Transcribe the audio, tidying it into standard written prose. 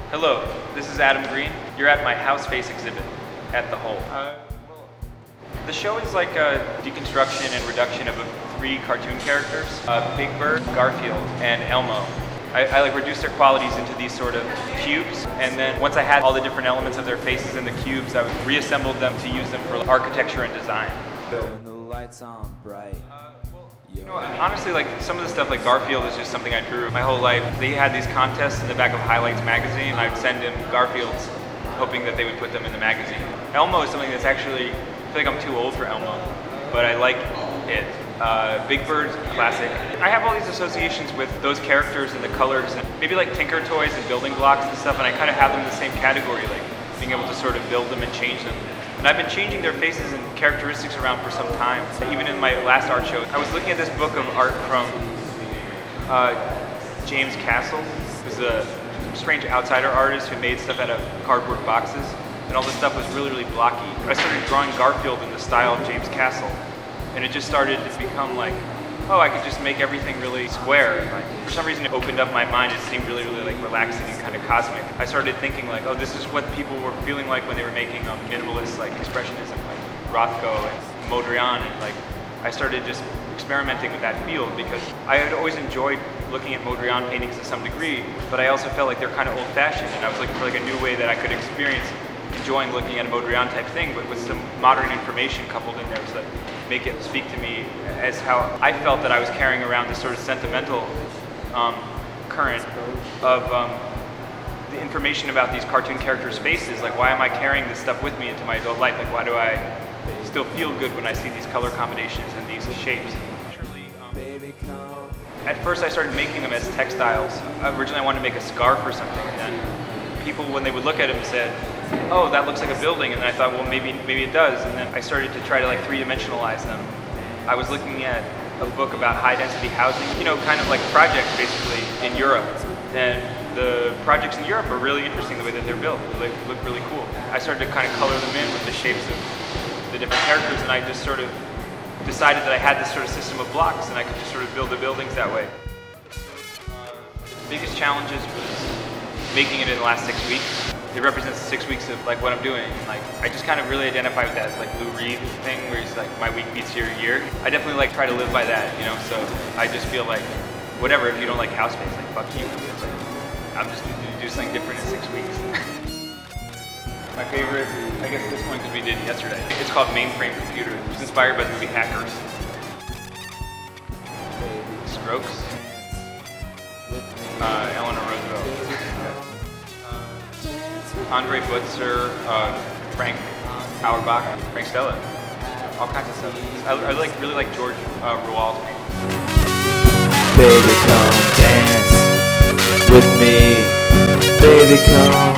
Hello, this is Adam Green. You're at my house face exhibit at The Hole. The show is like a deconstruction and reduction of three cartoon characters, Big Bird, Garfield, and Elmo. I like reduced their qualities into these sort of cubes, and then once I had all the different elements of their faces in the cubes, I reassembled them to use them for architecture and design. When the lights on bright. You know, honestly, like some of the stuff like Garfield is just something I drew my whole life. They had these contests in the back of Highlights magazine. I'd send in Garfields, hoping that they would put them in the magazine. Elmo is something that's actually, I feel like I'm too old for Elmo, but I like it. Big Bird's classic. I have all these associations with those characters and the colors, and maybe like Tinker Toys and building blocks and stuff, and I kind of have them in the same category, like being able to sort of build them and change them. And I've been changing their faces and characteristics around for some time. Even in my last art show, I was looking at this book of art from James Castle, who's a strange outsider artist who made stuff out of cardboard boxes, and all this stuff was really, really blocky. I started drawing Garfield in the style of James Castle, and it just started to become like, oh, I could just make everything really square. And like, for some reason, it opened up my mind. It seemed really, really like relaxing and kind of cosmic. I started thinking like, oh, this is what people were feeling like when they were making minimalist like expressionism, like Rothko and Mondrian, and like I started just experimenting with that field because I had always enjoyed looking at Mondrian paintings to some degree, but I also felt like they're kind of old-fashioned, and I was looking for like a new way that I could experience enjoying looking at a Mondrian type thing, but with some modern information coupled in there to make it speak to me as how I felt that I was carrying around this sort of sentimental current of the information about these cartoon characters' faces. Like, why am I carrying this stuff with me into my adult life? Like, why do I still feel good when I see these color combinations and these shapes? At first I started making them as textiles. Originally I wanted to make a scarf or something, and then people, when they would look at them, said, oh, that looks like a building, and then I thought, well, maybe it does, and then I started to try to like three-dimensionalize them. I was looking at a book about high-density housing, you know, kind of like projects basically in Europe, and the projects in Europe are really interesting the way that they're built. They look really cool. I started to kind of color them in with the shapes of the different characters, and I just sort of decided that I had this sort of system of blocks, and I could just sort of build the buildings that way. The biggest challenges was making it in the last 6 weeks. It represents 6 weeks of like what I'm doing. Like, I just kind of really identify with that like Lou Reed thing where he's like, my week beats your year. I definitely like try to live by that, you know, so I just feel like, whatever, if you don't like house space, like fuck you. It's like, I'm just gonna do something different in 6 weeks. My favorite, I guess this one because we did yesterday. It's called Mainframe Computer. It was inspired by the movie Hackers. Strokes. Eleanor Roosevelt. Andre Butzer, Frank Auerbach, Frank Stella, all kinds of stuff. I really like George Rouault's paintings. Baby, come dance with me. Baby, come.